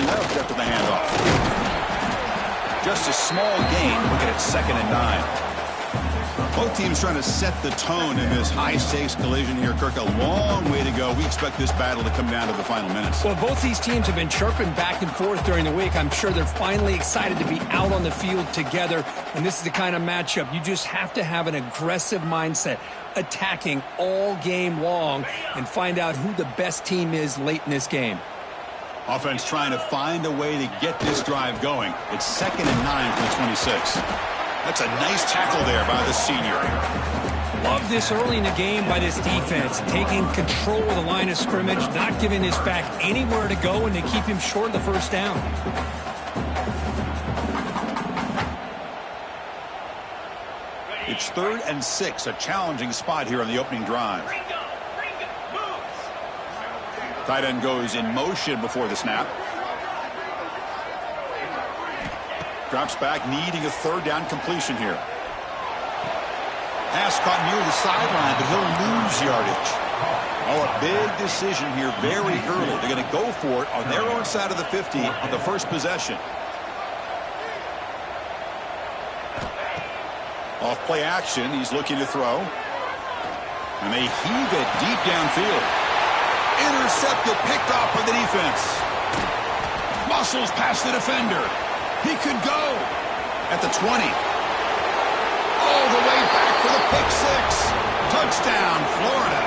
left after the handoff. Just a small gain. Looking at 2nd and 9. Both teams trying to set the tone in this high-stakes collision here. Kirk, a long way to go. We expect this battle to come down to the final minutes. Well, both these teams have been chirping back and forth during the week. I'm sure they're finally excited to be out on the field together. And this is the kind of matchup you just have to have an aggressive mindset, attacking all game long, and find out who the best team is late in this game. Offense trying to find a way to get this drive going. It's 2nd and 9 for the 26. That's a nice tackle there by the senior. Love this early in the game by this defense, taking control of the line of scrimmage, not giving this back anywhere to go, and to keep him short of the first down. It's 3rd and 6, a challenging spot here on the opening drive. Tight end goes in motion before the snap. Drops back, needing a 3rd down completion here. Pass caught near the sideline, but he'll lose yardage. Oh, a big decision here very early. They're going to go for it on their own side of the 50 on the first possession. Off play action, he's looking to throw. And they heave it deep downfield. Intercepted, picked off by the defense. Muscles past the defender. He could go at the 20. All the way back for the pick 6. Touchdown, Florida.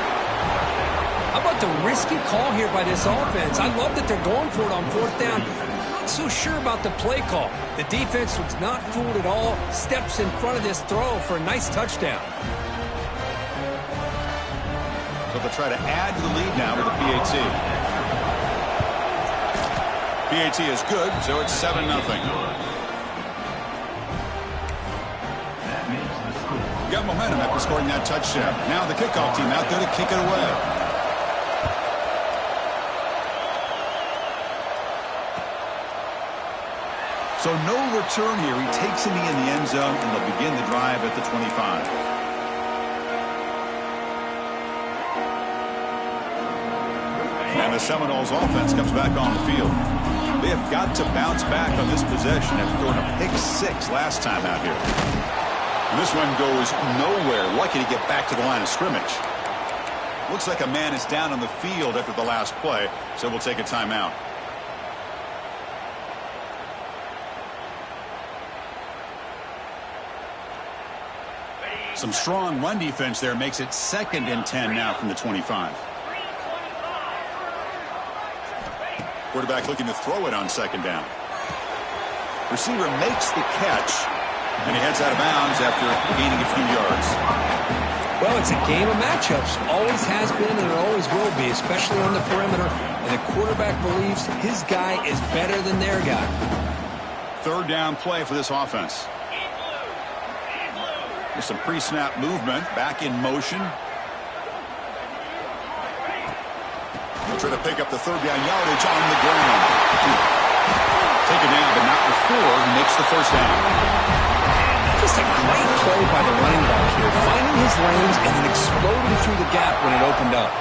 How about the risky call here by this offense? I love that they're going for it on 4th down. Not so sure about the play call. The defense was not fooled at all. Steps in front of this throw for a nice touchdown. So they'll try to add to the lead now with a PAT. PAT is good, so it's 7-0. Got momentum after scoring that touchdown. Now the kickoff team out there to kick it away. So no return here. He takes it in the end zone, and they'll begin the drive at the 25. And the Seminoles offense comes back on the field. They have got to bounce back on this possession after throwing a pick 6 last time out here. And this one goes nowhere. Lucky to get back to the line of scrimmage. Looks like a man is down on the field after the last play, so we'll take a timeout. Some strong run defense there makes it 2nd and 10 now from the 25. Quarterback looking to throw it on 2nd down. Receiver makes the catch, and he heads out of bounds after gaining a few yards. Well, it's a game of matchups. Always has been and it always will be, especially on the perimeter. And the quarterback believes his guy is better than their guy. 3rd down play for this offense. There's some pre-snap movement, back in motion. Try to pick up the 3rd down yardage on the ground. Take it down, but not before he makes the 1st down. Just a great play by the running back here, finding his lanes and then exploding through the gap when it opened up.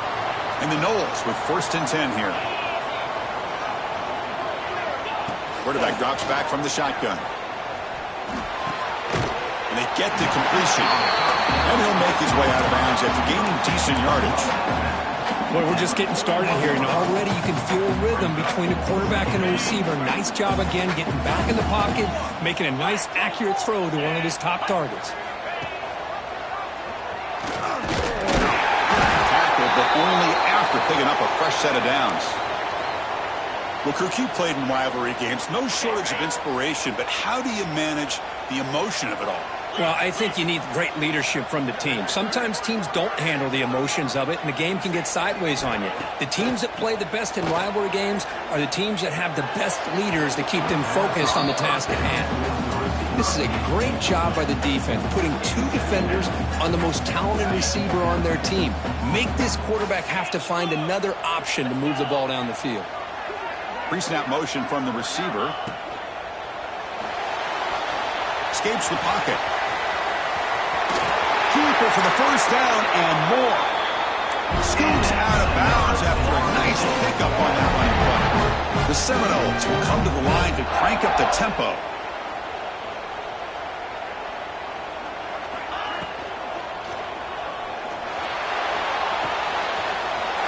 And the Noles with 1st and 10 here. Quarterback drops back from the shotgun. And they get the completion. And he'll make his way out of bounds after gaining decent yardage. Well, we're just getting started here, and already you can feel a rhythm between a quarterback and a receiver. Nice job again getting back in the pocket, making a nice, accurate throw to one of his top targets. Tackle, but only after picking up a fresh set of downs. Well, Kirk, you played in rivalry games. No shortage of inspiration, but how do you manage the emotion of it all? Well, I think you need great leadership from the team. Sometimes teams don't handle the emotions of it, and the game can get sideways on you. The teams that play the best in rivalry games are the teams that have the best leaders that keep them focused on the task at hand. This is a great job by the defense, putting 2 defenders on the most talented receiver on their team. Make this quarterback have to find another option to move the ball down the field. Pre-snap motion from the receiver. Escapes the pocket. Keeper for the 1st down and more. Scoots out of bounds after a nice pickup on that line play. The Seminoles will come to the line to crank up the tempo.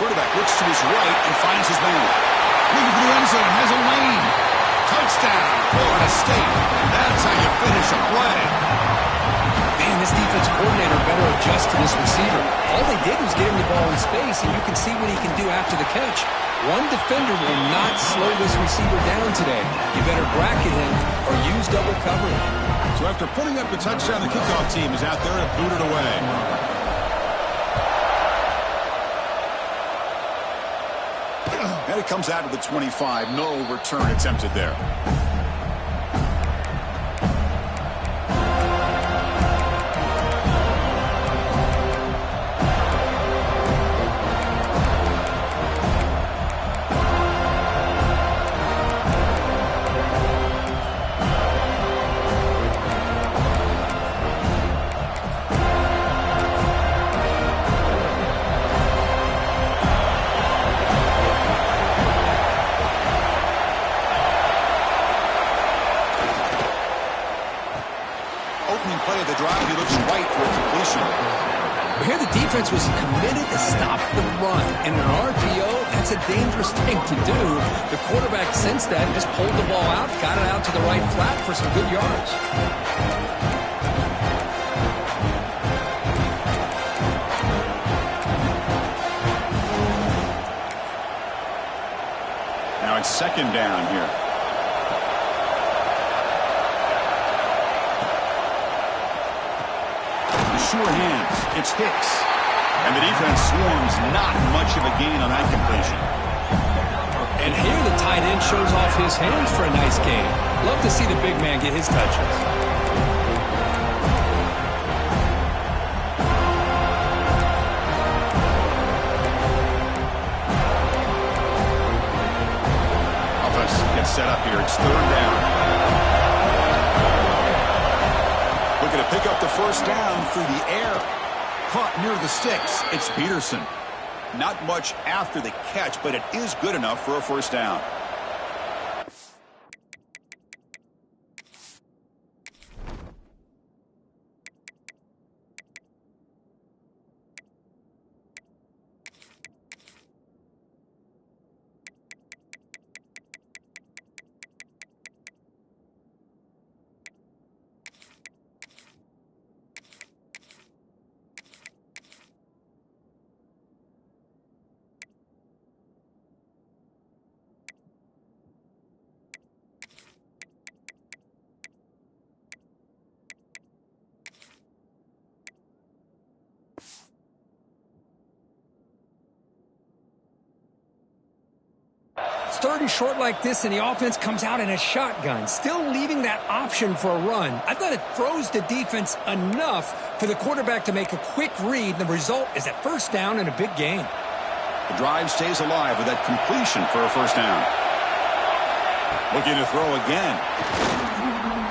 Quarterback looks to his right and finds his man. Looking for the end zone, has a lane. Touchdown, Florida State. That's how you finish a play. Man, this defense coordinator better adjust to this receiver. All they did was get him the ball in space, and you can see what he can do after the catch. One defender will not slow this receiver down today. You better bracket him or use double coverage. So after putting up the touchdown, the kickoff team is out there and booted away. And it comes out of the 25. No return attempted there. Play of the drive, he looks right for a completion. Here the defense was committed to stop the run. In an RPO, that's a dangerous thing to do. The quarterback sensed that and just pulled the ball out, got it out to the right flat for some good yards. Now it's second down here. Sure hands. It's Hicks. And the defense swarms. Not much of a gain on that completion. And here the tight end shows off his hands for a nice gain. Love to see the big man get his touches. Offense gets set up here. It's third down. Looking to pick up the first down through the air. Caught near the sticks. It's Peterson. Not much after the catch, but it is good enough for a first down. Third and short like this, and the offense comes out in a shotgun, still leaving that option for a run. I thought it throws the defense enough for the quarterback to make a quick read. The result is a first down and a big gain. The drive stays alive with that completion for a first down. Looking to throw again.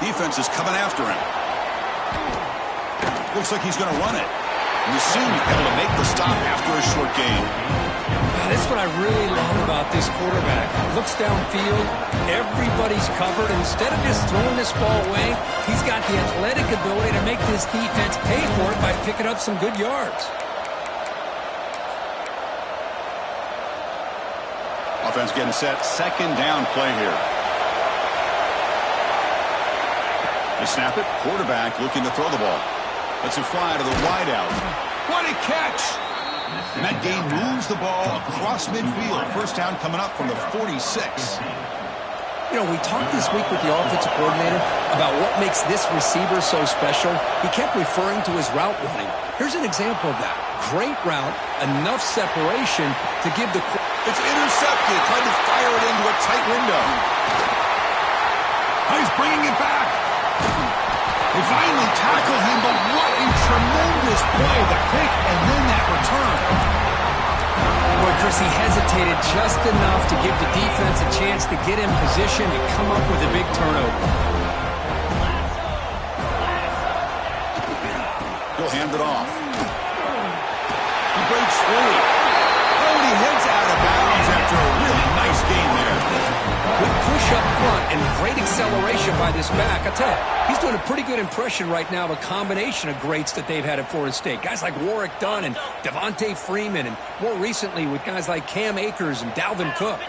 Defense is coming after him. Looks like he's going to run it. And he's soon able to make the stop after a short gain. That's what I really love about this quarterback. Looks downfield, everybody's covered. Instead of just throwing this ball away, he's got the athletic ability to make this defense pay for it by picking up some good yards. Offense getting set. Second down play here. They snap it. Quarterback looking to throw the ball. Let's it fly to the wideout. What a catch! And that gain moves the ball across midfield. First down coming up from the 46. You know, we talked this week with the offensive coordinator about what makes this receiver so special. He kept referring to his route running. Here's an example of that. Great route, enough separation to give the... It's intercepted, trying to fire it into a tight window. Oh, he's bringing it back. They finally tackle him, but what a tremendous play. The pick and then that return. Boy, Chris, he hesitated just enough to give the defense a chance to get in position and come up with a big turnover. He'll hand it off. He breaks free. Oh, he heads out of bounds after a really nice game there. push up front and great acceleration by this back. I tell you, he's doing a pretty good impression right now of a combination of greats that they've had at Florida State. Guys like Warwick Dunn and Devontae Freeman, and more recently with guys like Cam Akers and Dalvin Cook.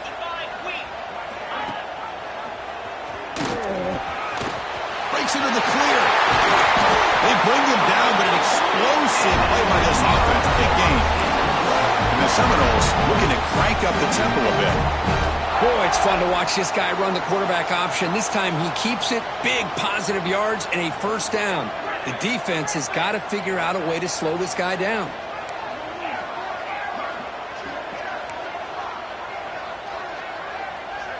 Breaks into the clear. They bring him down, but an explosive play by this offense. Big game. And the Seminoles looking to crank up the tempo a bit. Boy, it's fun to watch this guy run the quarterback option. This time he keeps it, big positive yards, and a first down. The defense has got to figure out a way to slow this guy down.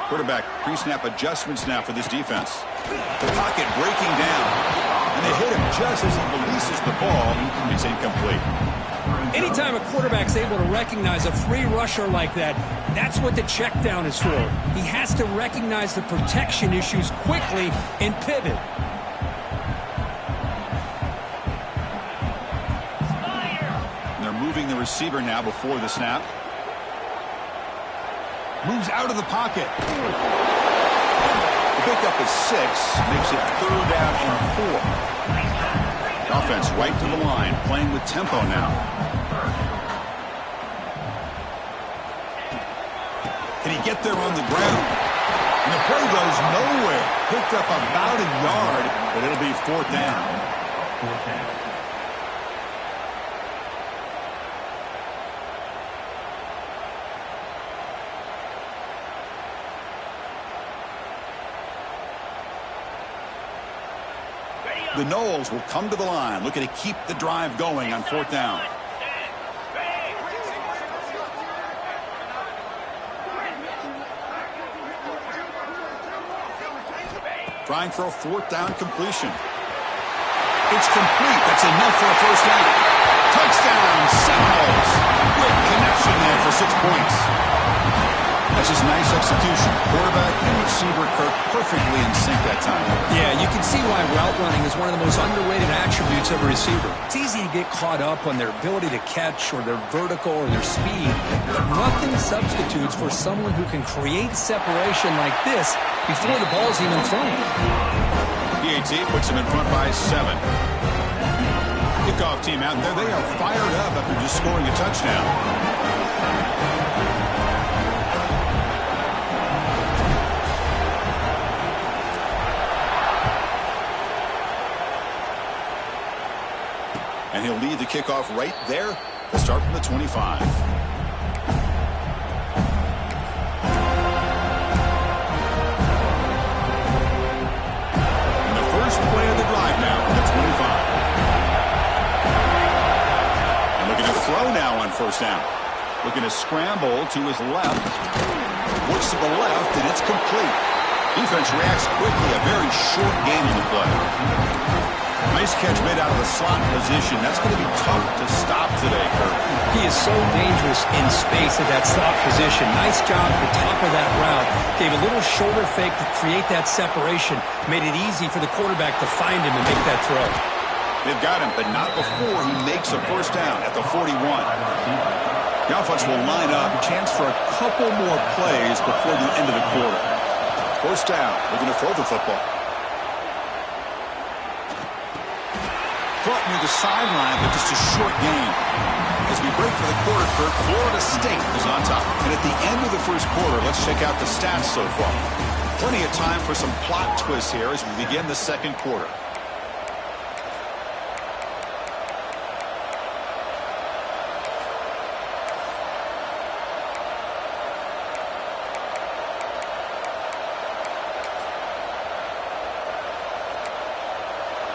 Quarterback pre-snap adjustments now for this defense. The pocket breaking down. And they hit him just as he releases the ball. It's incomplete. Anytime a quarterback's able to recognize a free rusher like that, that's what the check down is for. He has to recognize the protection issues quickly and pivot. And they're moving the receiver now before the snap. Moves out of the pocket. The pickup is 6, makes it 3rd down and 4. Offense right to the line, playing with tempo now. Can he get there on the ground? And the play goes nowhere. Picked up about a yard, but it'll be 4th down. The Noles will come to the line, looking to keep the drive going on 4th down. Trying for a 4th down completion. It's complete. That's enough for a first down. Touchdown, Seminoles. Quick connection there for 6 points. That's just nice execution. Quarterback and receiver Kirk perfectly in sync that time. Yeah, you can see why route running is one of the most underrated attributes of a receiver. It's easy to get caught up on their ability to catch or their vertical or their speed, but nothing substitutes for someone who can create separation like this before the ball's even thrown. PAT puts him in front by 7. Kickoff team out there. They are fired up after just scoring a touchdown. And he'll lead the kickoff right there to start from the 25. And the first play of the drive now from the 25. And looking to throw now on 1st down. Looking to scramble to his left. Works to the left, and it's complete. Defense reacts quickly. A very short game in the play. Nice catch made out of the slot position. That's going to be tough to stop today, Kirk. He is so dangerous in space at that slot position. Nice job at the top of that route. Gave a little shoulder fake to create that separation. Made it easy for the quarterback to find him and make that throw. They've got him, but not before he makes a first down at the 41. The offense will line up. Chance for a couple more plays before the end of the quarter. First down. They're going to throw the football. Caught near the sideline, but just a short game. As we break for the quarter, Kirk, Florida State is on top. And at the end of the first quarter, let's check out the stats so far. Plenty of time for some plot twists here as we begin the second quarter.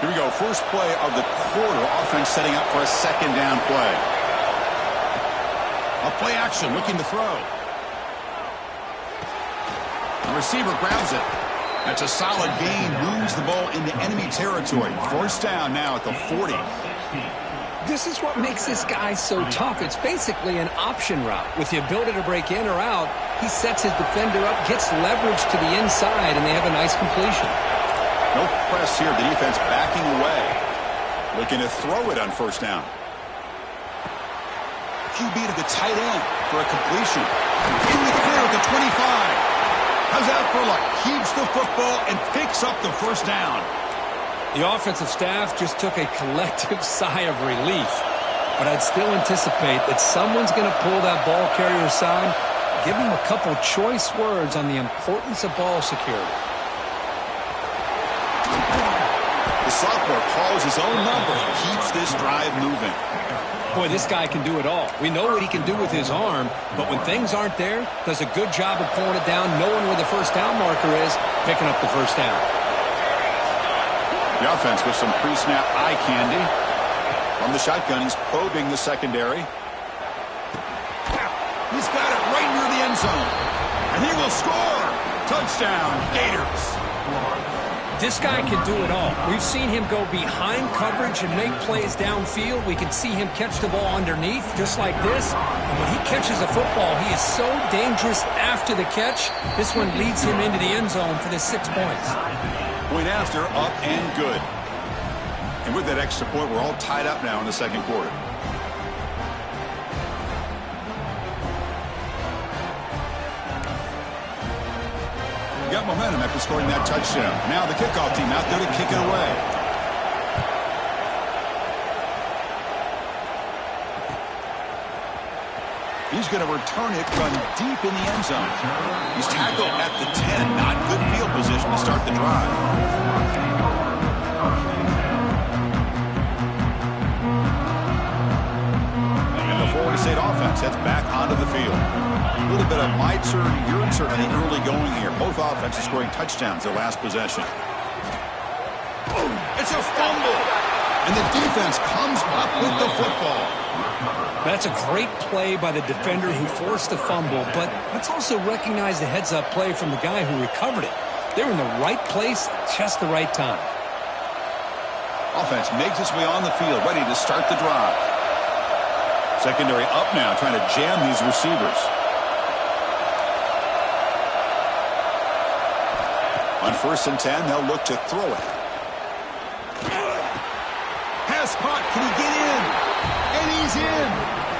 Here we go. First play of the quarter. Offense setting up for a 2nd down play. A play action looking to throw. The receiver grabs it. That's a solid gain. Moves the ball into enemy territory. First down now at the 40. This is what makes this guy so tough. It's basically an option route. With the ability to break in or out, he sets his defender up, gets leverage to the inside, and they have a nice completion. No press here. The defense backing away. Looking to throw it on first down. QB to the tight end for a completion. In the clear at the 25. Comes out for luck, keeps the football, and picks up the first down. The offensive staff just took a collective sigh of relief. But I'd still anticipate that someone's going to pull that ball carrier aside, give him a couple choice words on the importance of ball security. The sophomore calls his own number and keeps this drive moving. Boy, this guy can do it all. We know what he can do with his arm, but when things aren't there, does a good job of pulling it down, knowing where the first down marker is, picking up the first down. The offense with some pre-snap eye candy. From the shotgun, he's probing the secondary. He's got it right near the end zone. And he will score. Touchdown, Gators. This guy can do it all. We've seen him go behind coverage and make plays downfield. We can see him catch the ball underneath, just like this. And when he catches a football, he is so dangerous after the catch. This one leads him into the end zone for the 6 points. Point after, up and good. And with that extra point, we're all tied up now in the second quarter. We got momentum after scoring that touchdown. Now the kickoff team out there to kick it away. He's going to return it from deep in the end zone. He's tackled at the 10. Not good field position to start the drive. Florida State offense heads back onto the field. A little bit of my turn, your turn in the early going here. Both offenses scoring touchdowns their last possession. It's a fumble. And the defense comes up with the football. That's a great play by the defender who forced the fumble, but let's also recognize the heads-up play from the guy who recovered it. They're in the right place at just the right time. Offense makes its way on the field, ready to start the drive. Secondary up now, trying to jam these receivers. On 1st and 10, they'll look to throw it. Pass caught. Can he get in? And he's in.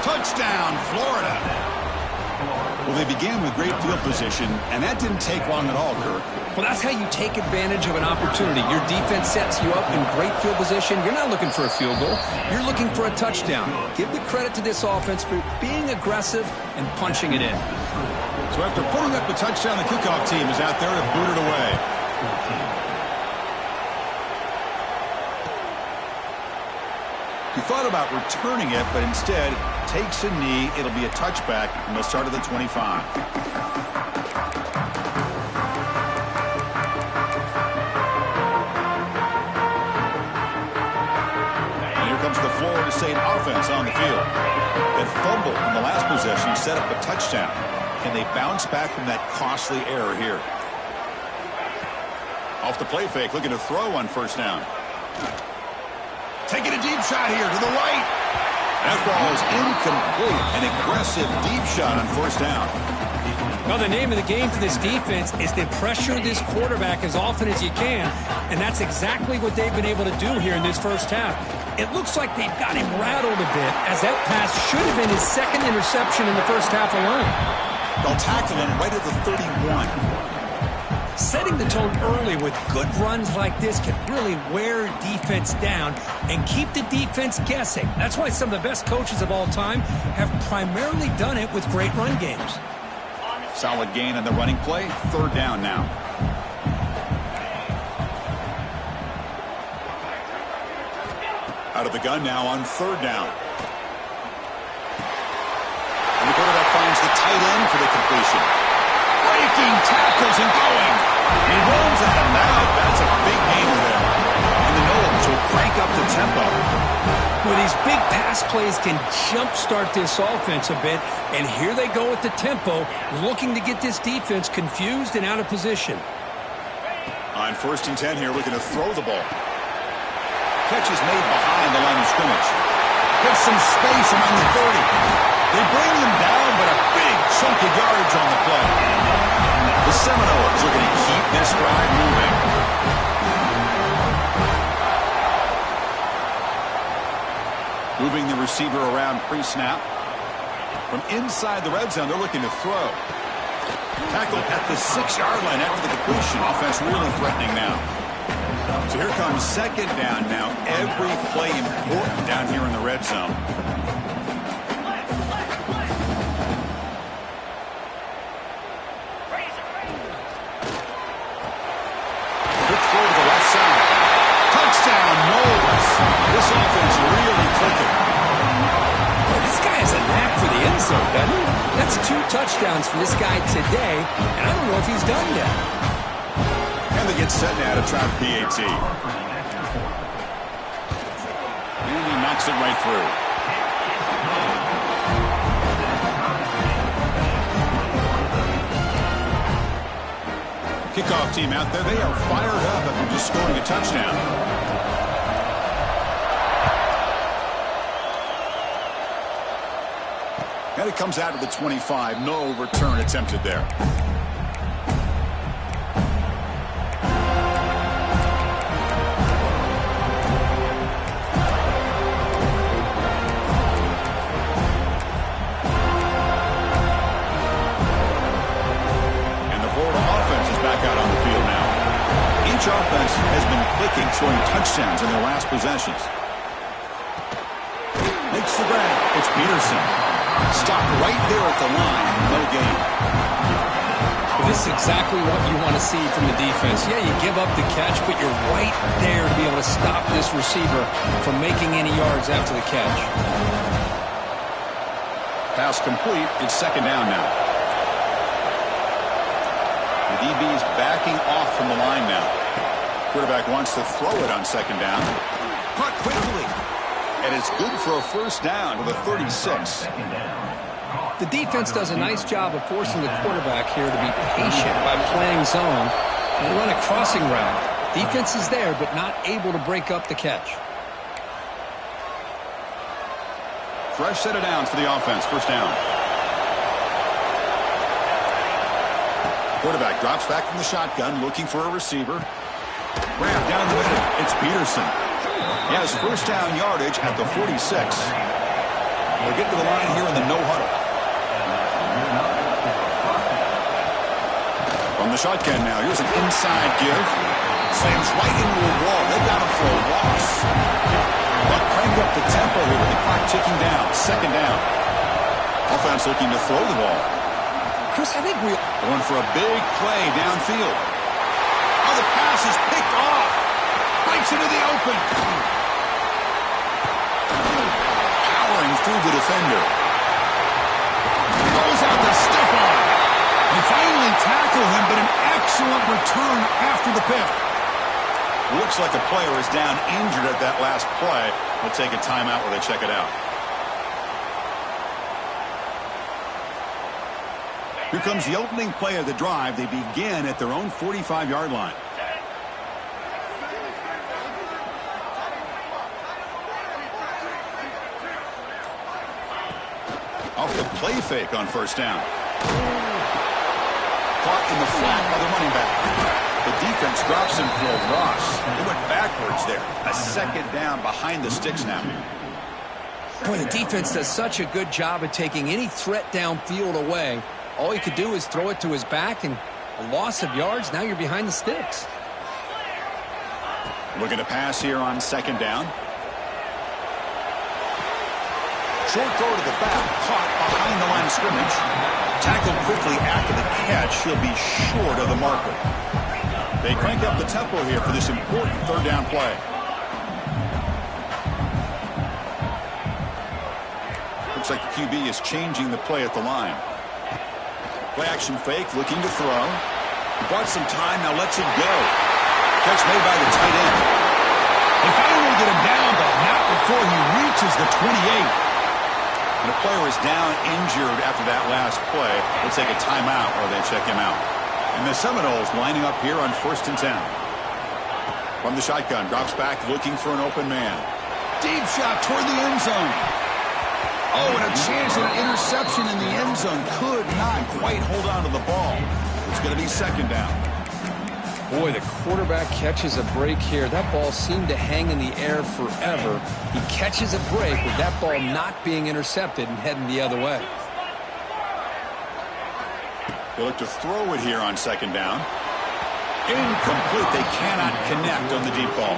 Touchdown, Florida. Well, they began with great field position, and that didn't take long at all, Kirk. Well, that's how you take advantage of an opportunity. Your defense sets you up in great field position. You're not looking for a field goal. You're looking for a touchdown. Give the credit to this offense for being aggressive and punching it in. So after putting up the touchdown, the kickoff team is out there to boot it away. He thought about returning it, but instead takes a knee. It'll be a touchback from the start of the 25. The Florida State offense on the field. That fumble in the last possession set up a touchdown. Can they bounce back from that costly error here? Off the play fake, looking to throw on 1st down. Taking a deep shot here to the right. That ball is incomplete. An aggressive deep shot on 1st down. Well, the name of the game for this defense is to pressure this quarterback as often as you can, and that's exactly what they've been able to do here in this first half. It looks like they've got him rattled a bit, as that pass should have been his 2nd interception in the first half alone. They'll tackle him right at the 31. Setting the tone early with good runs like this can really wear defense down and keep the defense guessing. That's why some of the best coaches of all time have primarily done it with great run games. Solid gain on the running play. 3rd down now. Out of the gun now on 3rd down. And the quarterback finds the tight end for the completion. Breaking tackles and going. He runs out of out. That's a big gain there. And the Knowles will crank up the tempo. Well, these big pass plays can jumpstart this offense a bit, and here they go with the tempo, looking to get this defense confused and out of position. On 1st and 10 here, looking to throw the ball. Catch is made behind the line of scrimmage. Gets some space around the 30. They bring him down, but a big chunk of yardage on the play. The Seminoles are going to keep this drive moving. Moving the receiver around pre-snap. From inside the red zone, they're looking to throw. Tackled at the 6-yard line after the completion. Offense really threatening now. So here comes second down now. Every play important down here in the red zone. Quick throw to the left side. Touchdown, Knowles. This offense really clicking. Well, this guy has a knack for the end zone, doesn't he? That's 2 touchdowns for this guy today, and I don't know if he's done yet. And they get set now to try the PAT. And he knocks it right through. Kickoff team out there. They are fired up after just scoring a touchdown. And it comes out to the 25. No return attempted there. Each offense has been clicking, scoring touchdowns in their last possessions. Makes the grab. It's Peterson. Stopped right there at the line. No gain. This is exactly what you want to see from the defense. Yeah, you give up the catch, but you're right there to be able to stop this receiver from making any yards after the catch. Pass complete. It's second down now. The DB's backing off from the line now. Quarterback wants to throw it on second down. Caught quickly. And it's good for a first down with a 36. The defense does a nice job of forcing the quarterback here to be patient by playing zone. They run a crossing route. Defense is there, but not able to break up the catch. Fresh set of downs for the offense. First down. Quarterback drops back from the shotgun, looking for a receiver. Grab down the middle. It's Peterson. He has first down yardage at the 46. We'll get to the line here in the no huddle. From the shotgun now, here's an inside give. Slams right into a wall. They've got him for a loss. But crank up the tempo here with the clock ticking down. Second down. Offense looking to throw the ball. Chris, I think we're going for a big play downfield. Oh, the pass is picked off. Breaks into the open. Powering through the defender. Goes out to stiff arm. They finally tackle him, but an excellent return after the pick. Looks like a player is down injured at that last play. They'll take a timeout while they check it out. Here comes the opening play of the drive. They begin at their own 45-yard line. Off the play fake on first down. Caught in the flat by the running back. The defense drops him for a loss. They went backwards there. A second down behind the sticks now. Boy, the defense does such a good job of taking any threat downfield away. All he could do is throw it to his back, and a loss of yards, now you're behind the sticks. Looking to pass here on second down. Short throw to the back, caught behind the line of scrimmage. Tackled quickly after the catch. He'll be short of the marker. They crank up the tempo here for this important third down play. Looks like the QB is changing the play at the line. Play action fake, looking to throw. Bought some time, now lets it go. Catch made by the tight end. They finally get him down, but not before he reaches the 28. And the player is down injured after that last play. They'll take a timeout or they check him out. And the Seminoles lining up here on 1st and 10. From the shotgun, drops back looking for an open man. Deep shot toward the end zone. Oh, and a chance at an interception in the end zone. Could not quite hold on to the ball. It's going to be second down. Boy, the quarterback catches a break here. That ball seemed to hang in the air forever. He catches a break with that ball not being intercepted and heading the other way. They look to throw it here on second down. Incomplete. They cannot connect on the deep ball.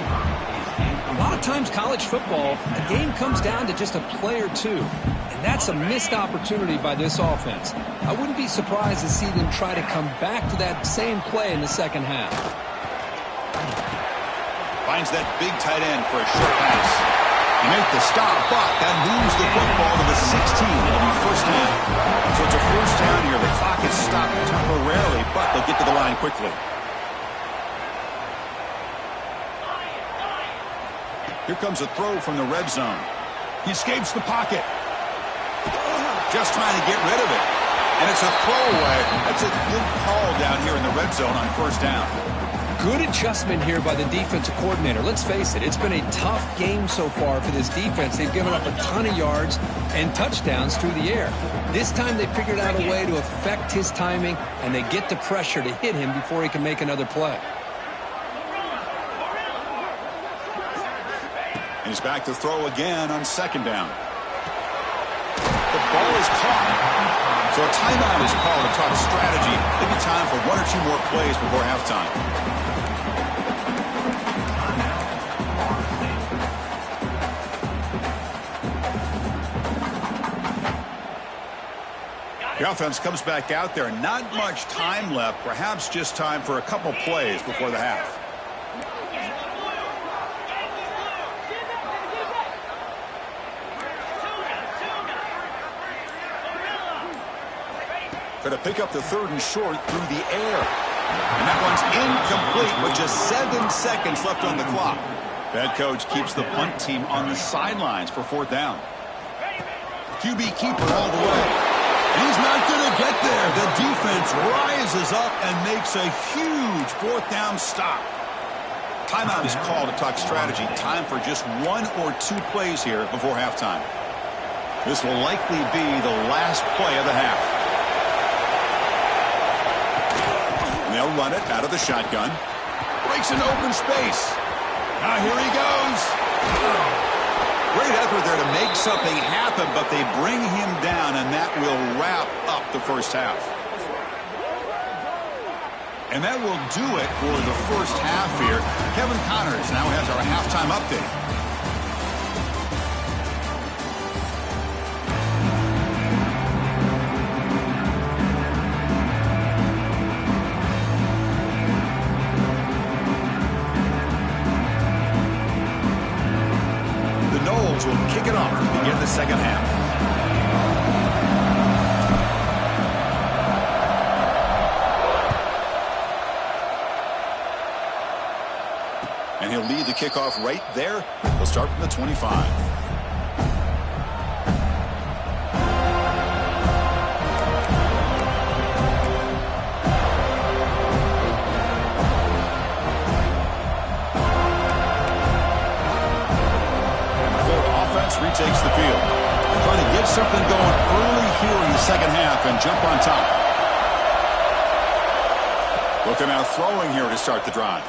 A lot of times college football, a game comes down to just a play or two. And that's a missed opportunity by this offense. I wouldn't be surprised to see them try to come back to that same play in the second half. Finds that big tight end for a short pass. They make the stop, but that moves the football to the 16. It'll be first down. So it's a first down here. The clock is stopped temporarily, but they'll get to the line quickly. Here comes a throw from the red zone. He escapes the pocket. Just trying to get rid of it. And it's a throwaway. That's a good call down here in the red zone on first down. Good adjustment here by the defensive coordinator. Let's face it, it's been a tough game so far for this defense. They've given up a ton of yards and touchdowns through the air. This time they figured out a way to affect his timing, and they get the pressure to hit him before he can make another play. He's back to throw again on second down. The ball is caught. So a timeout is called to talk strategy. Maybe time for one or two more plays before halftime. The offense comes back out there. Not much time left. Perhaps just time for a couple plays before the half. Going to pick up the third and short through the air. And that one's incomplete with just 7 seconds left on the clock. That coach keeps the punt team on the sidelines for fourth down. QB keeper all the way. He's not going to get there. The defense rises up and makes a huge fourth down stop. Timeout is called to talk strategy. Time for just one or two plays here before halftime. This will likely be the last play of the half. They'll run it out of the shotgun. Breaks into open space. Now here he goes. Great effort there to make something happen, but they bring him down, and that will wrap up the first half. And that will do it for the first half here. Kevin Connors now has our halftime update. Will kick it off to begin the second half. And he'll lead the kickoff right there. He'll start from the 25. Retakes the field. Trying to get something going early here in the second half and jump on top. Looking out throwing here to start the drive.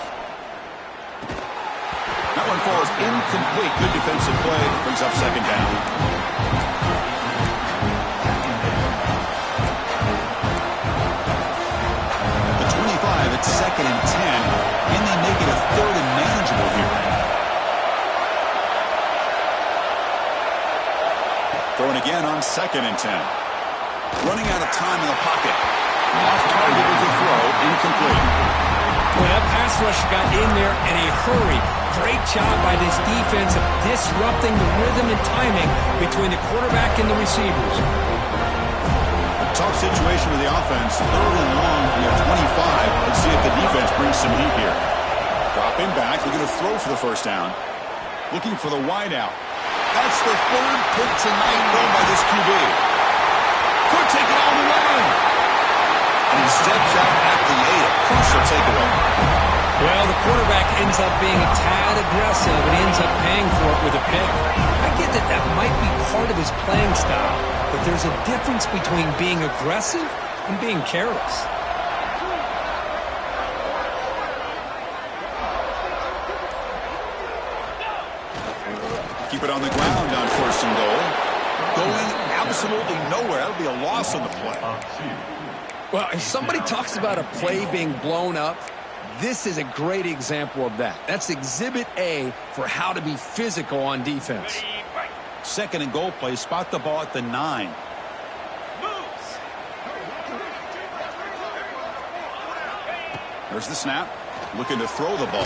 That one falls incomplete. Good defensive play. Brings up second down. The 25 at second and 10. Can they make it a third and manageable here? Throwing again on second and 10. Running out of time in the pocket. Off target with the throw. Incomplete. Well, that pass rush got in there in a hurry. Great job by this defense of disrupting the rhythm and timing between the quarterback and the receivers. A tough situation with the offense. Third and long from the 25. Let's see if the defense brings some heat here. Dropping back. Looking to throw for the first down. Looking for the wideout. That's the third pick tonight thrown by this QB. Could take it all the way. And he steps out at the 8. A crucial takeaway. Well, the quarterback ends up being a tad aggressive and ends up paying for it with a pick. I get that that might be part of his playing style, but there's a difference between being aggressive and being careless. Keep it on the ground on first and goal. Going absolutely nowhere. That'll be a loss on the play. Well, if somebody talks about a play being blown up, this is a great example of that. That's exhibit A for how to be physical on defense. Second and goal play. Spot the ball at the 9. There's the snap. Looking to throw the ball.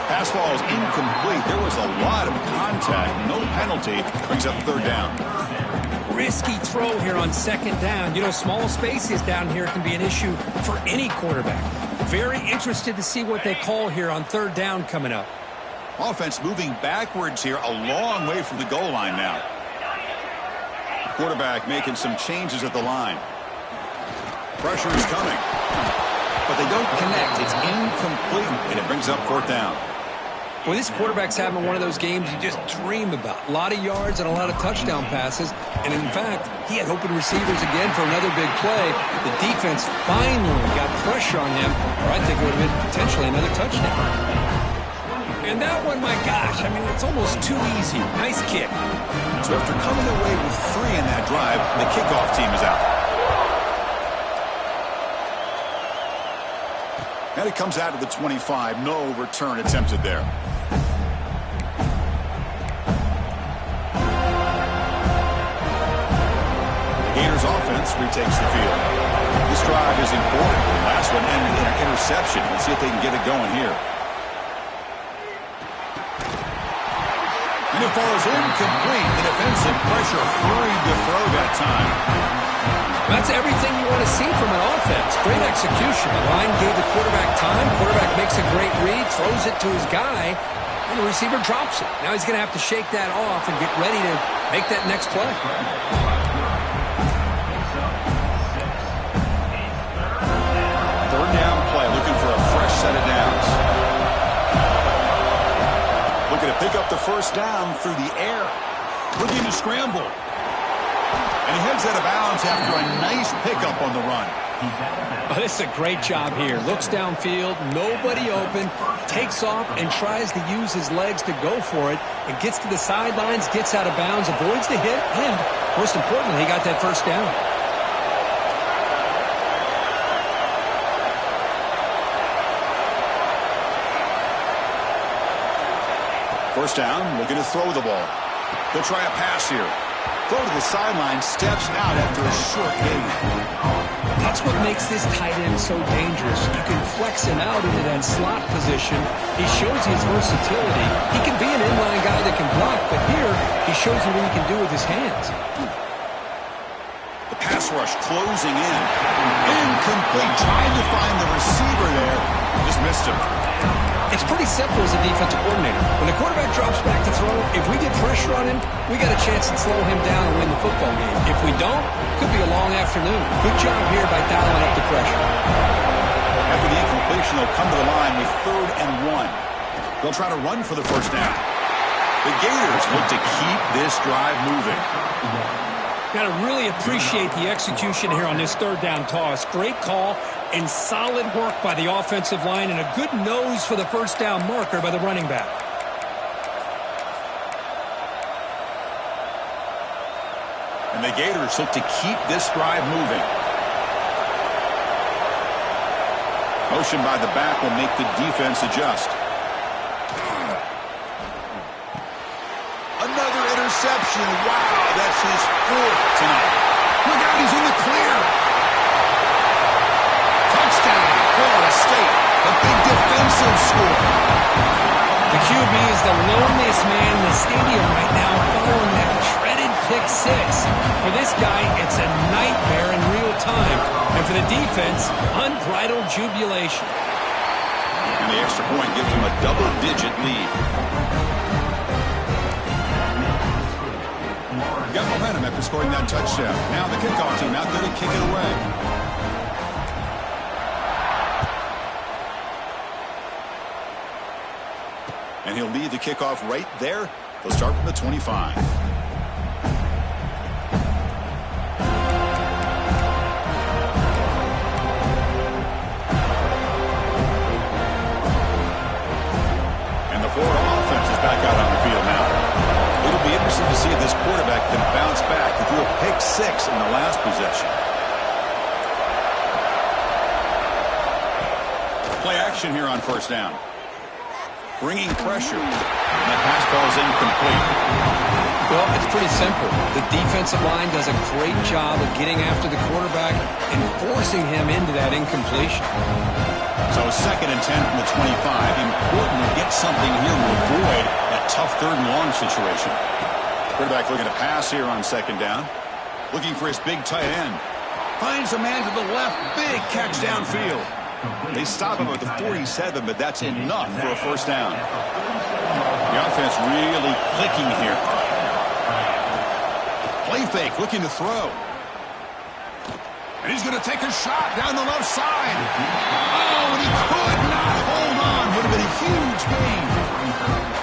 Pass ball is incomplete. There was a lot of contact. No penalty. Brings up third down. Risky throw here on second down. You know, small spaces down here can be an issue for any quarterback. Very interested to see what they call here on third down coming up. Offense moving backwards here, a long way from the goal line now. Quarterback making some changes at the line. Pressure is coming. But they don't connect. It's incomplete, and it brings up fourth down. Well, this quarterback's having one of those games you just dream about. A lot of yards and a lot of touchdown passes. And, in fact, he had open receivers again for another big play. The defense finally got pressure on him, or I think it would have been potentially another touchdown. And that one, my gosh, I mean, it's almost too easy. Nice kick. So after coming away with 3 in that drive, the kickoff team is out. And it comes out of the 25. No return attempted there. The Gators offense retakes the field. This drive is important. The last one ended in an interception. Let's see if they can get it going here. And it falls incomplete. The defensive pressure hurried to throw that time. That's everything you want to see from an offense. Great execution. The line gave the quarterback time. Quarterback makes a great read, throws it to his guy, and the receiver drops it. Now he's going to have to shake that off and get ready to make that next play. Third down play, looking for a fresh set of downs. Looking to pick up the first down through the air. Looking to scramble. And he heads out of bounds after a nice pickup on the run. Oh, this is a great job here. Looks downfield, nobody open, takes off and tries to use his legs to go for it, and gets to the sidelines, gets out of bounds, avoids the hit, and most importantly, he got that first down. First down, looking to throw the ball. They'll try a pass here. Throw to the sideline, steps out after a short gain. That's what makes this tight end so dangerous. You can flex him out into that slot position. He shows his versatility. He can be an inline guy that can block, but here he shows you what he can do with his hands. The pass rush closing in. Incomplete. Trying to find the receiver there. Just missed him. It's pretty simple as a defensive coordinator. When the quarterback drops back to throw, if we get pressure on him, we got a chance to slow him down and win the football game. If we don't, could be a long afternoon. Good job here by dialing up the pressure. After the incompletion, they'll come to the line with 3rd and 1. They'll try to run for the first down. The Gators look to keep this drive moving. Got to really appreciate the execution here on this third down toss. Great call and solid work by the offensive line and a good nose for the first down marker by the running back. And the Gators look to keep this drive moving. Motion by the back will make the defense adjust. Another interception. Wow, that's his 4th tonight. Look out, he's in the clear. Touchdown, Florida State. A big defensive score. The QB is the loneliest man in the stadium right now following that shredded pick 6. For this guy, it's a nightmare in real time. And for the defense, unbridled jubilation. And the extra point gives him a double-digit lead. Got momentum after scoring that touchdown. Now the kickoff team out there to kick it away. And he'll lead the kickoff right there. They'll start from the 25. And the Florida offense is back out on the field now. It'll be interesting to see if this quarterback can bounce back. He threw a pick 6 in the last possession. direction here on first down. Bringing pressure. And that pass ball is incomplete. Well, it's pretty simple. The defensive line does a great job of getting after the quarterback and forcing him into that incompletion. So 2nd and 10 from the 25. Important to get something here to avoid that tough 3rd and long situation. Quarterback looking to pass here on 2nd down. Looking for his big tight end. Finds a man to the left. Big catch downfield. They stop him at the 47, but that's enough for a first down. The offense really clicking here. Play fake, looking to throw. And he's going to take a shot down the left side. Oh, and he could not hold on. Would have been a huge gain.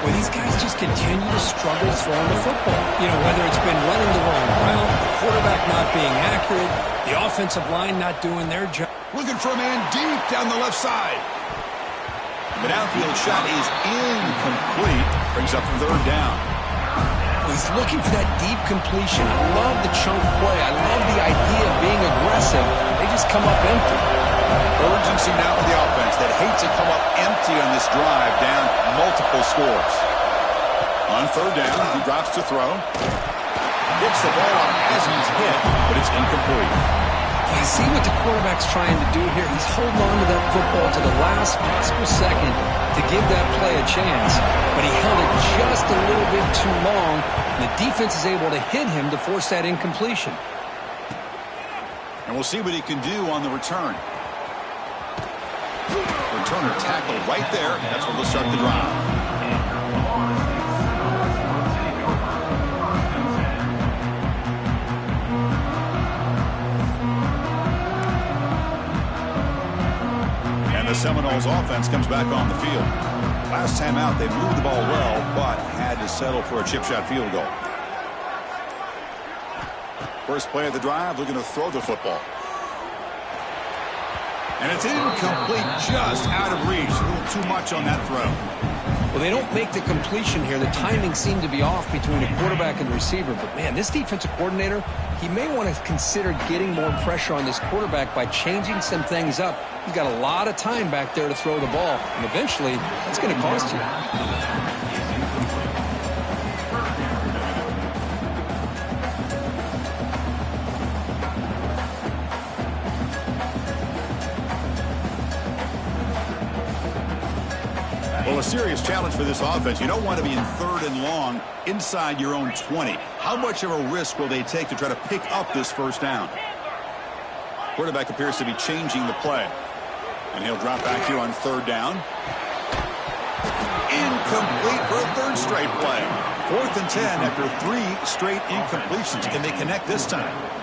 Well, these guys just continue to struggle throwing the football. You know, whether it's been running the wrong route, the quarterback not being accurate, the offensive line not doing their job. Looking for a man deep down the left side. The downfield shot is incomplete. Brings up 3rd down. He's looking for that deep completion. I love the chunk play. I love the idea of being aggressive. They just come up empty. Urgency now for the offense that hates to come up empty on this drive, down multiple scores. On 3rd down, he drops to throw. Gets the ball off as he's hit, but it's incomplete. I see what the quarterback's trying to do here. He's holding on to that football to the last possible second to give that play a chance, but he held it just a little bit too long, and the defense is able to hit him to force that incompletion. And we'll see what he can do on the return. Returner tackled right there. That's where they'll start the drive. The Seminoles offense comes back on the field. Last time out, they moved the ball well, but had to settle for a chip shot field goal. First play of the drive, looking to throw the football. And it's incomplete, just out of reach. A little too much on that throw. Well, they don't make the completion here. The timing seemed to be off between the quarterback and the receiver. But, man, this defensive coordinator, he may want to consider getting more pressure on this quarterback by changing some things up. He's got a lot of time back there to throw the ball, and eventually that's going to cost you. Well, a serious challenge for this offense. You don't want to be in 3rd and long inside your own 20. How much of a risk will they take to try to pick up this first down? Quarterback appears to be changing the play. And he'll drop back here on 3rd down. Incomplete for a 3rd straight play. 4th and 10 after 3 straight incompletions. Can they connect this time?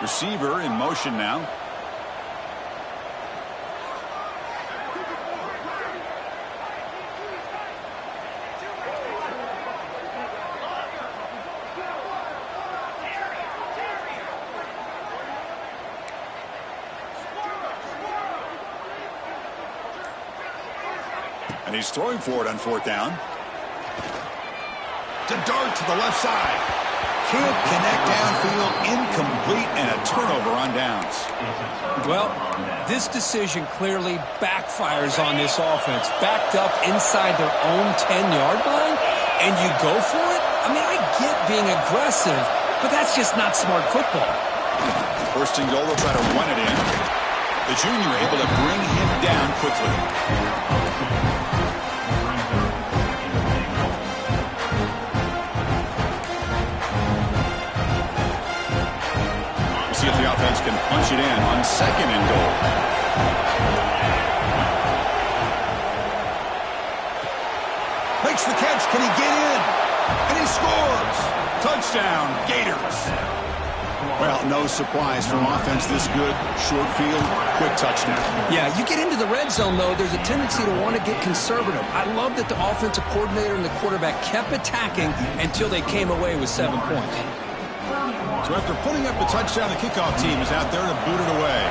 Receiver in motion now. And he's throwing for it on 4th down. To dart to the left side. Can't connect downfield, incomplete, and a turnover on downs. Well, this decision clearly backfires on this offense. Backed up inside their own 10-yard line, and you go for it? I mean, I get being aggressive, but that's just not smart football. First and goal, they'll try to run it in. The junior able to bring him down quickly. See if the offense can punch it in on 2nd and goal. Makes the catch. Can he get in? And he scores. Touchdown, Gators. Well, no surprise from offense this good. Short field, quick touchdown. Yeah, you get into the red zone, though, there's a tendency to want to get conservative. I love that the offensive coordinator and the quarterback kept attacking until they came away with 7 points. So after putting up the touchdown, the kickoff team is out there to boot it away.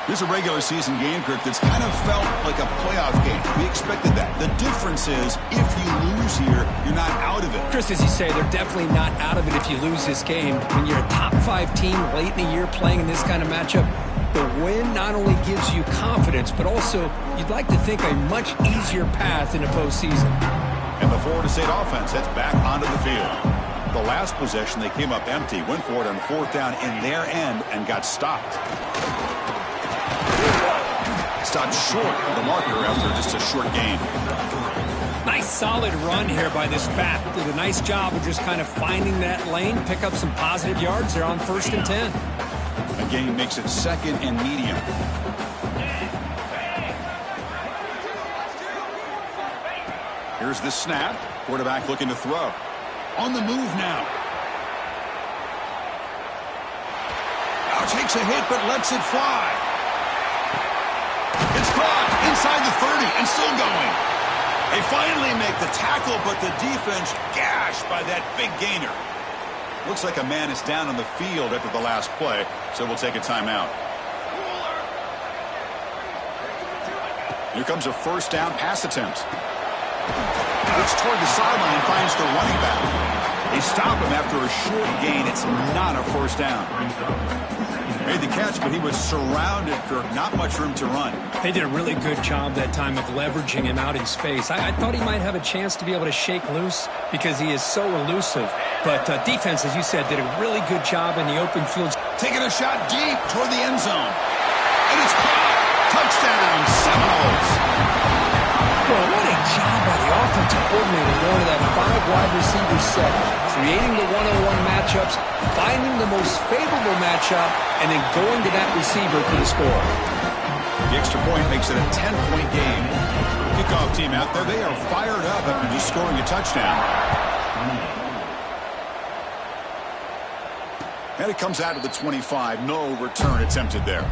This is a regular season game, Kirk, that's kind of felt like a playoff game. We expected that. The difference is if you lose here, you're not out of it. Chris, as you say, they're definitely not out of it if you lose this game. When you're a top-5 team late in the year playing in this kind of matchup, the win not only gives you confidence, but also you'd like to think a much easier path in the postseason. And the Florida State offense heads back onto the field. The last possession, they came up empty, went for it on 4th down in their end, and got stopped. Stopped short of the marker after just a short gain. Nice solid run here by this back. Did a nice job of just kind of finding that lane, pick up some positive yards there on 1st and 10. The game makes it 2nd and medium. Here's the snap. Quarterback looking to throw. On the move now. Now takes a hit but lets it fly. It's caught inside the 30 and still going. They finally make the tackle, but the defense gashed by that big gainer. Looks like a man is down on the field after the last play, so we'll take a timeout. Here comes a 1st down pass attempt. Looks toward the sideline, finds the running back. They stop him after a short gain. It's not a 1st down. Made the catch, but he was surrounded, Kirk. Not much room to run. They did a really good job that time of leveraging him out in space. I thought he might have a chance to be able to shake loose because he is so elusive. But defense, as you said, did a really good job in the open field. Taking a shot deep toward the end zone. And it's caught. Touchdown, Seminoles. Well, what a job by the offensive coordinator going to that 5-wide receiver set, creating the one-on-one matchups, finding the most favorable matchup, and then going to that receiver for the score. The extra point makes it a 10-point game. Kickoff team out there, they are fired up after just scoring a touchdown. And it comes out of the 25. No return attempted there.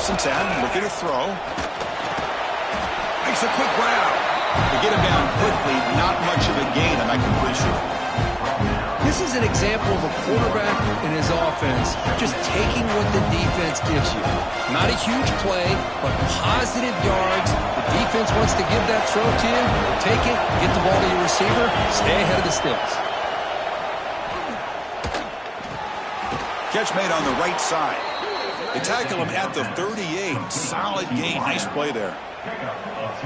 And 10, looking to throw. Makes a quick grab. To get him down quickly, not much of a gain on that completion. This is an example of a quarterback in his offense just taking what the defense gives you. Not a huge play, but positive yards. The defense wants to give that throw to you. Take it, get the ball to your receiver, stay ahead of the sticks. Catch made on the right side. They tackle him at the 38. Solid gain. Nice play there.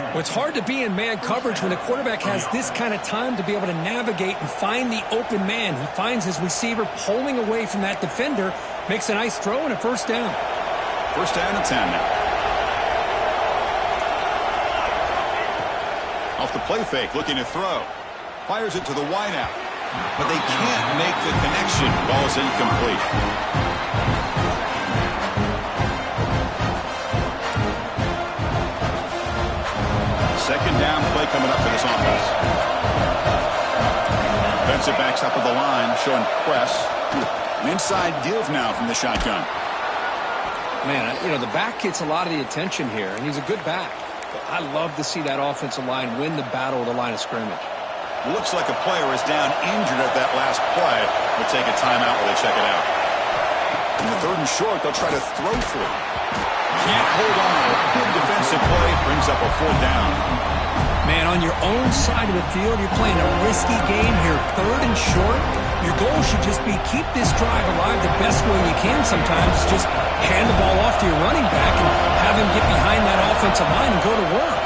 Well, it's hard to be in man coverage when the quarterback has this kind of time to be able to navigate and find the open man. He finds his receiver pulling away from that defender, makes a nice throw and a 1st down. 1st down and 10 now. Off the play fake, looking to throw. Fires it to the wideout. But they can't make the connection. Ball's incomplete. 2nd down play coming up for this offense. Defensive backs up at the line, showing press. An inside deal now from the shotgun. Man, you know, the back gets a lot of the attention here, and he's a good back. But I love to see that offensive line win the battle of the line of scrimmage. Looks like a player is down injured at that last play. We'll take a timeout while they check it out. In the 3rd and short, they'll try to throw through. Can't hold on. Good defensive play brings up a 4th down. Man, on your own side of the field, you're playing a risky game here. 3rd and short. Your goal should just be keep this drive alive the best way you can sometimes. Just hand the ball off to your running back and have him get behind that offensive line and go to work.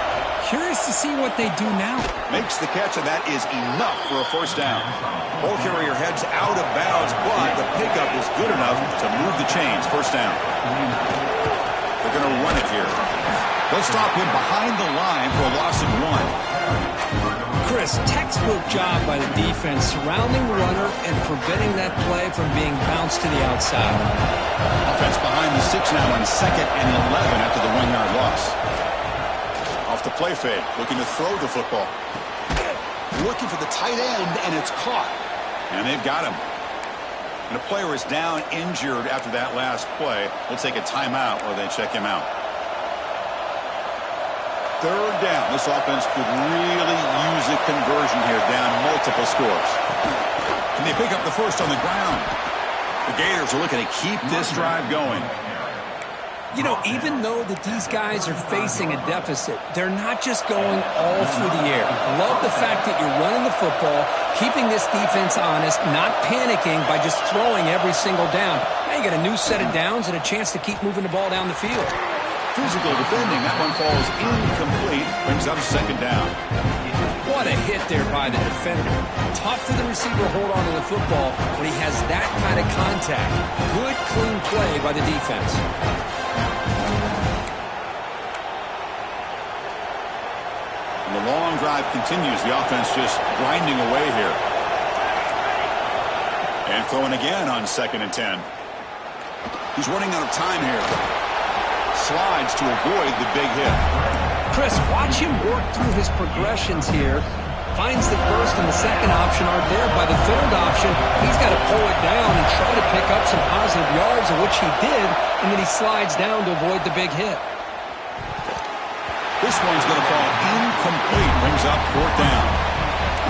Curious to see what they do now. Makes the catch, and that is enough for a 1st down. Ball carrier heads out of bounds, but the pickup is good enough to move the chains. 1st down. They're going to run it here. They'll stop him behind the line for a loss of 1. Chris, textbook job by the defense surrounding the runner and preventing that play from being bounced to the outside. Offense behind the 6 now on 2nd and 11 after the 1-yard loss. Off the play fake, looking to throw the football. Looking for the tight end, and it's caught. And they've got him. And a player is down injured after that last play. We'll take a timeout or they check him out. Third down. This offense could really use a conversion here, down multiple scores. Can they pick up the first on the ground? The Gators are looking to keep this drive going. You know, even though that these guys are facing a deficit, they're not just going all through the air. Love the fact that you're running the football, keeping this defense honest, not panicking by just throwing every single down. Now you got a new set of downs and a chance to keep moving the ball down the field. Physical defending. That one falls incomplete. Brings up second down. What a hit there by the defender. Tough for the receiver to hold on to the football when he has that kind of contact. Good, clean play by the defense. And the long drive continues. The offense just grinding away here. And throwing again on 2nd and 10. He's running out of time here. Slides to avoid the big hit. Chris, watch him work through his progressions here. Finds the first and the second option aren't there. By the third option, he's got to pull it down and try to pick up some positive yards, of which he did, and then he slides down to avoid the big hit. This one's going to fall incomplete. Brings up 4th down.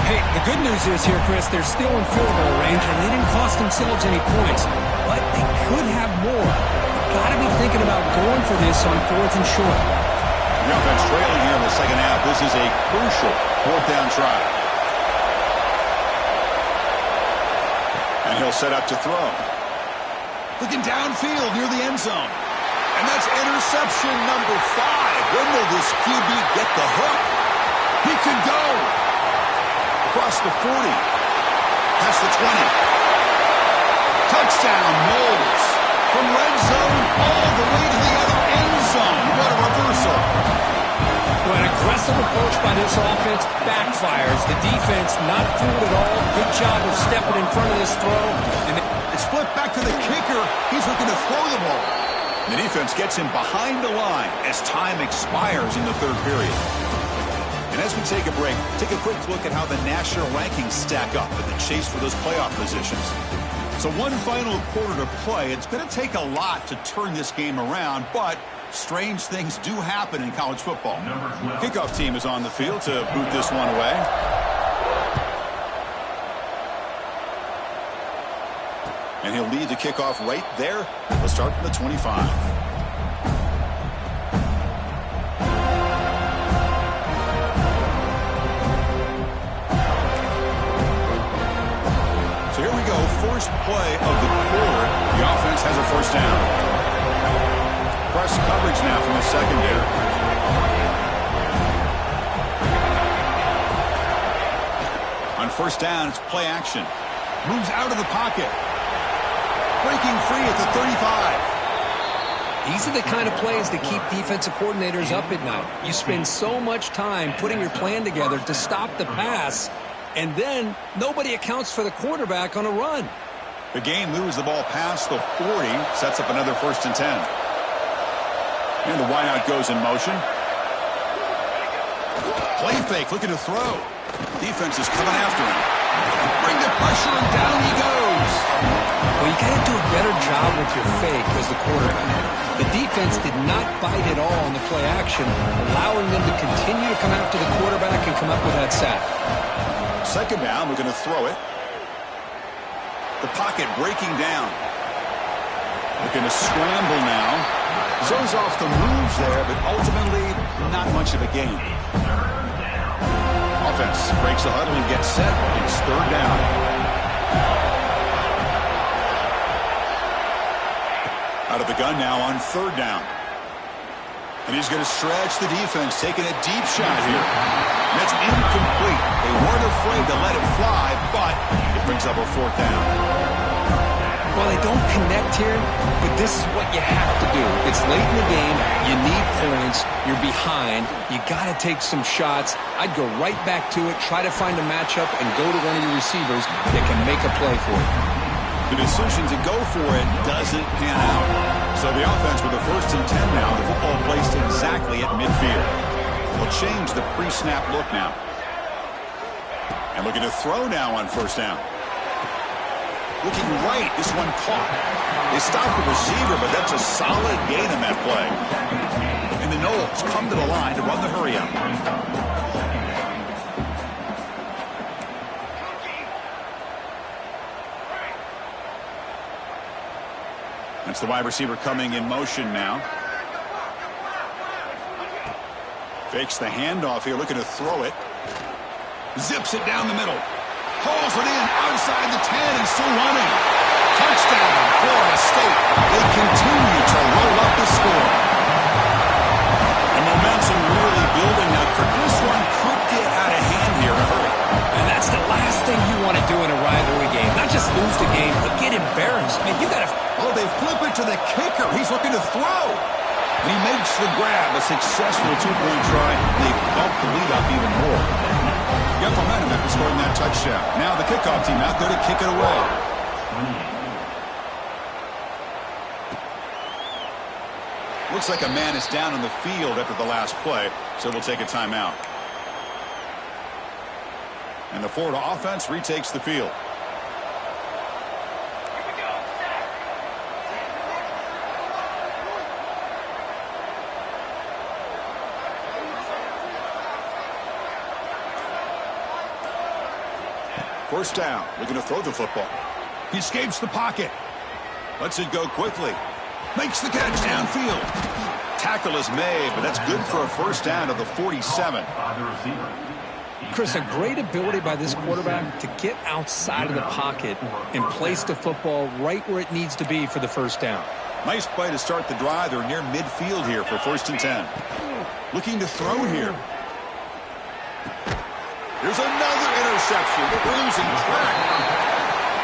Hey, the good news is here, Chris, they're still in field goal range, and they didn't cost themselves any points, but they could have more. Got to be thinking about going for this on 4th and short. The offense trailing here in the second half. This is a crucial 4th down try. And he'll set up to throw. Looking downfield near the end zone. And that's interception number 5. When will this QB get the hook? He could go. Across the 40. Past the 20. Touchdown, Knowles. From red zone all the way to the other end zone. What a reversal. Well, an aggressive approach by this offense backfires. The defense not fooled at all. Good job of stepping in front of this throw. And it's flipped back to the kicker. He's looking to throw the ball. The defense gets him behind the line as time expires in the third period. And as we take a break, take a quick look at how the national rankings stack up in the chase for those playoff positions. So one final quarter to play. It's going to take a lot to turn this game around, but strange things do happen in college football. Kickoff team is on the field to boot this one away. And he'll lead the kickoff right there. We'll start from the 25. First play of the quarter, the offense has a first down. Press coverage now from the secondary. On first down, it's play action. Moves out of the pocket. Breaking free at the 35. These are the kind of plays that keep defensive coordinators up at night. You spend so much time putting your plan together to stop the pass, and then nobody accounts for the quarterback on a run. The game moves the ball past the 40, sets up another 1st and 10. And the wideout goes in motion. Play fake, looking to throw. Defense is coming after him. Bring the pressure, and down he goes. Well, you got to do a better job with your fake as the quarterback. The defense did not bite at all on the play action, allowing them to continue to come after the quarterback and come up with that sack. Second down, we're going to throw it. The pocket breaking down. Looking to scramble now. Shows off the moves there, but ultimately not much of a gain. Offense breaks the huddle and gets set. It's third down. Out of the gun now on third down. And he's going to stretch the defense, taking a deep shot here. And that's incomplete. They weren't afraid to let it fly, but it brings up a 4th down. Well, they don't connect here, but this is what you have to do. It's late in the game. You need points. You're behind. You got to take some shots. I'd go right back to it, try to find a matchup, and go to one of your receivers that can make a play for it. The decision to go for it doesn't pan out. So the offense with the 1st and 10 now. The football placed exactly at midfield. We'll change the pre-snap look now. And looking to throw now on first down. Looking right, this one caught. They stopped the receiver, but that's a solid gain in that play. And the Knowles come to the line to run the hurry-up. That's the wide receiver coming in motion now. Fakes the handoff here, looking to throw it. Zips it down the middle. Hauls it in outside the 10 and still running. Touchdown, Florida State. They continue to roll up the score. The momentum really building now. This one could get out of hand here in a hurry. And that's the last thing you want to do in a rivalry game. Not just lose the game, but get embarrassed. I mean, you got to... Oh, they flip it to the kicker. He's looking to throw. And he makes the grab. A successful two-point try. They bump the lead up even more. Got momentum after scoring that touchdown. Now the kickoff team out there to kick it away. Looks like a man is down on the field after the last play, so we'll take a timeout. And the Florida offense retakes the field. First down, looking to throw the football. He escapes the pocket. Lets it go quickly. Makes the catch downfield. Tackle is made, but that's good for a first down of the 47. Chris, a great ability by this quarterback to get outside of the pocket and place the football right where it needs to be for the first down. Nice play to start the drive. They're near midfield here for first and 10. Looking to throw here. There's another interception. We're losing track.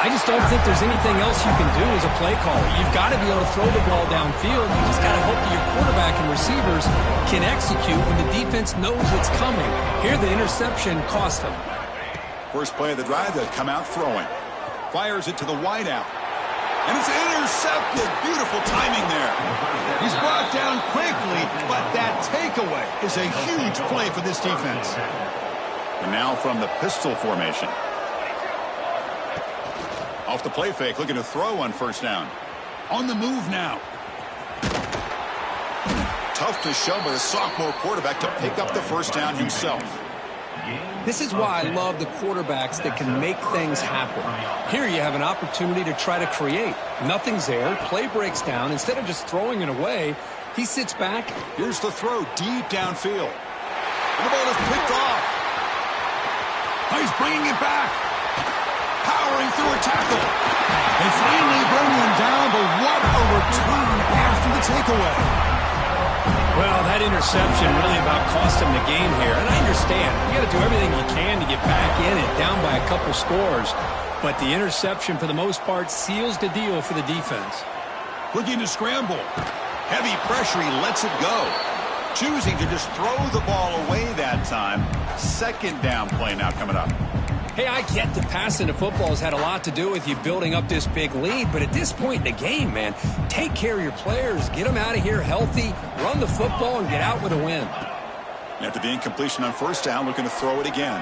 I just don't think there's anything else you can do as a play caller. You've got to be able to throw the ball downfield. You just got to hope that your quarterback and receivers can execute when the defense knows it's coming. Here, the interception cost them. First play of the drive, they'll come out throwing. Fires it to the wideout. And it's intercepted. Beautiful timing there. He's brought down quickly, but that takeaway is a huge play for this defense. And now from the pistol formation. Off the play fake, looking to throw on first down. On the move now. Tough to show by the sophomore quarterback to pick up the first down himself. This is why I love the quarterbacks that can make things happen. Here you have an opportunity to try to create. Nothing's there. Play breaks down. Instead of just throwing it away, he sits back. Here's the throw deep downfield. And the ball is picked off. He's bringing it back. Powering through a tackle. They finally bring him down, but what a return after the takeaway. Well, that interception really about cost him the game here. And I understand. You got to do everything you can to get back in it, down by a couple scores. But the interception, for the most part, seals the deal for the defense. Looking to scramble. Heavy pressure, he lets it go. Choosing to just throw the ball away that time. Second down play now coming up. Hey, I get that passing the football has had a lot to do with you building up this big lead, but at this point in the game, man, take care of your players, get them out of here healthy, run the football, and get out with a win. After the incompletion on first down, looking to throw it again.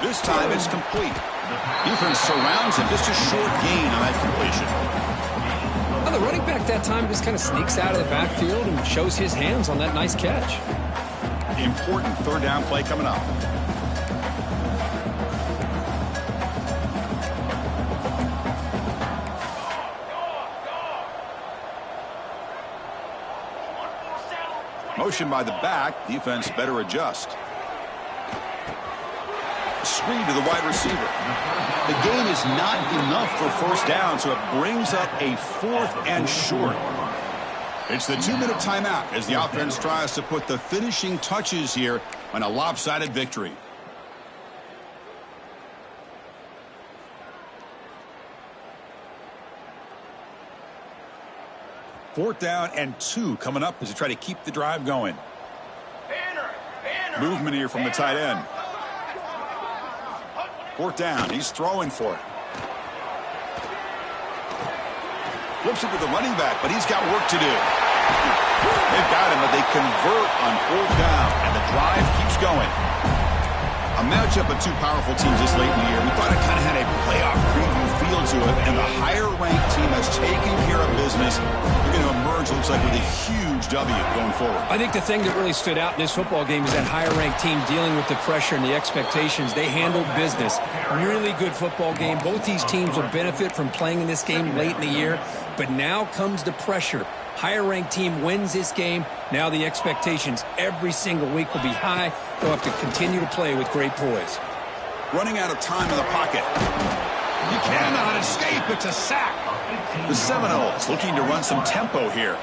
This time it's complete. Defense surrounds him, just a short gain on that completion. Well, the running back that time just kind of sneaks out of the backfield and shows his hands on that nice catch. Important third down play coming up. Motion by the back. Defense better adjust. Screen to the wide receiver. The gain is not enough for first down, so it brings up a fourth and short. It's the 2-minute timeout as the offense tries to put the finishing touches here on a lopsided victory. Fourth down and 2 coming up as they try to keep the drive going. Movement here from the tight end. Fourth down, he's throwing for it. Flips it to the running back, but he's got work to do. They've got him, but they convert on fourth down, and the drive keeps going. A matchup of two powerful teams this late in the year. We thought it kind of had a playoff preview feel feel to it, and the higher-ranked team has taken care of business. They're going to emerge, looks like, with a huge W going forward. I think the thing that really stood out in this football game is that higher-ranked team dealing with the pressure and the expectations. They handled business. Really good football game. Both these teams will benefit from playing in this game late in the year, but now comes the pressure. Higher-ranked team wins this game. Now the expectations every single week will be high. They'll have to continue to play with great poise. Running out of time in the pocket. You cannot escape. It's a sack. The Seminoles looking to run some tempo here.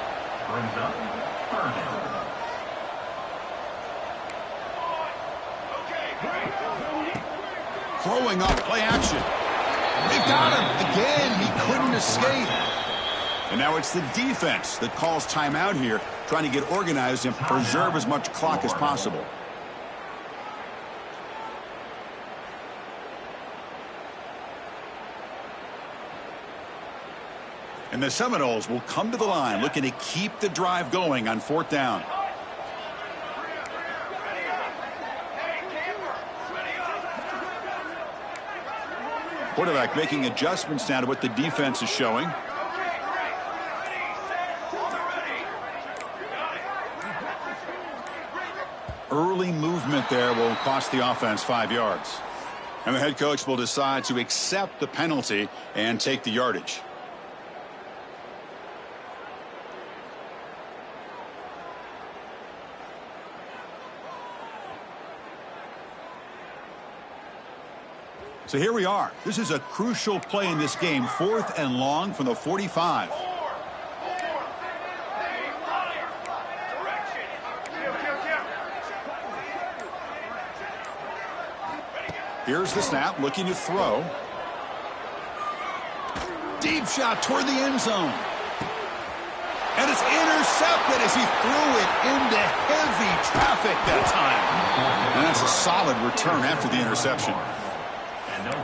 Throwing up play action. They've got him. Again, he couldn't escape. And now it's the defense that calls timeout here, trying to get organized and preserve as much clock as possible. And the Seminoles will come to the line looking to keep the drive going on 4th down. Quarterback making adjustments now to what the defense is showing. Early movement there will cost the offense 5 yards. And the head coach will decide to accept the penalty and take the yardage. So here we are. This is a crucial play in this game. 4th and long from the 45. Here's the snap, looking to throw. Deep shot toward the end zone. And it's intercepted as he threw it into heavy traffic that time. And that's a solid return after the interception.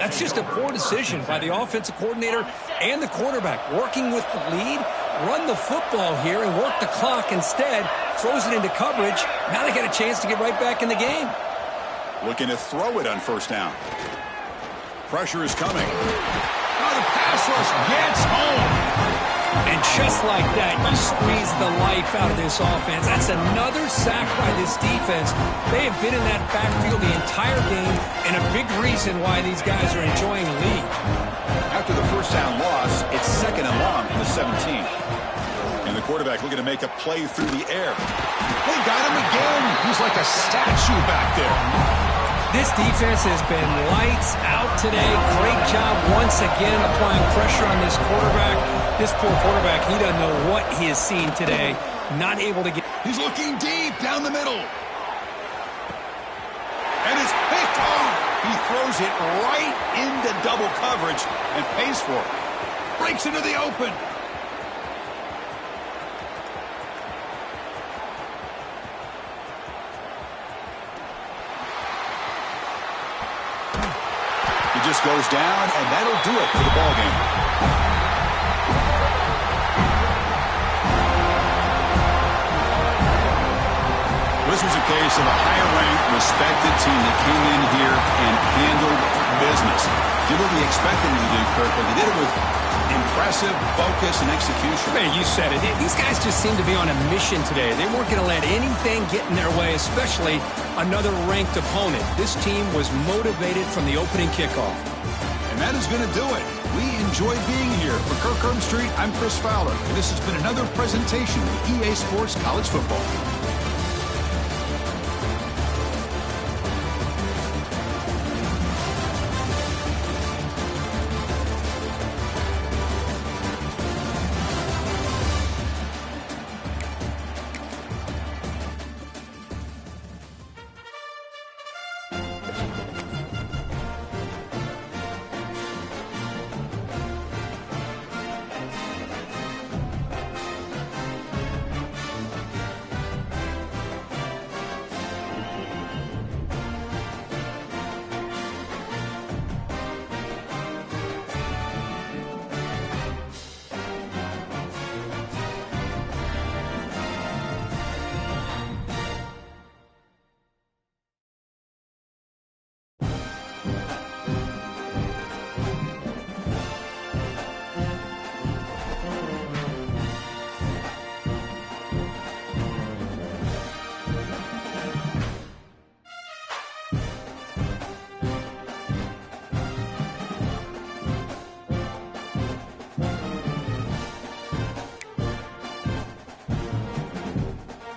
That's just a poor decision by the offensive coordinator and the quarterback. Working with the lead, run the football here and work the clock instead. Throws it into coverage. Now they got a chance to get right back in the game. Looking to throw it on 1st down. Pressure is coming. Now the pass rush gets home. And just like that, you squeeze the life out of this offense. That's another sack by this defense. They have been in that backfield the entire game, and a big reason why these guys are enjoying the lead. After the 1st down loss, it's 2nd and long from the 17. And the quarterback looking to make a play through the air. They got him again. He's like a statue back there. This defense has been lights out today. Great job once again applying pressure on this quarterback. This poor quarterback, he doesn't know what he has seen today. Not able to get... He's looking deep down the middle. And it's picked off. He throws it right into double coverage and pays for it. Breaks into the open. He just goes down, and that'll do it for the ball game. This was a case of a higher-ranked, respected team that came in here and handled business. Did what we expected them to do, Kirk, but they did it with impressive focus and execution. Man, you said it. These guys just seem to be on a mission today. They weren't going to let anything get in their way, especially another ranked opponent. This team was motivated from the opening kickoff. And that is going to do it. We enjoyed being here. For Kirk Street, I'm Chris Fowler, and this has been another presentation of EA Sports College Football.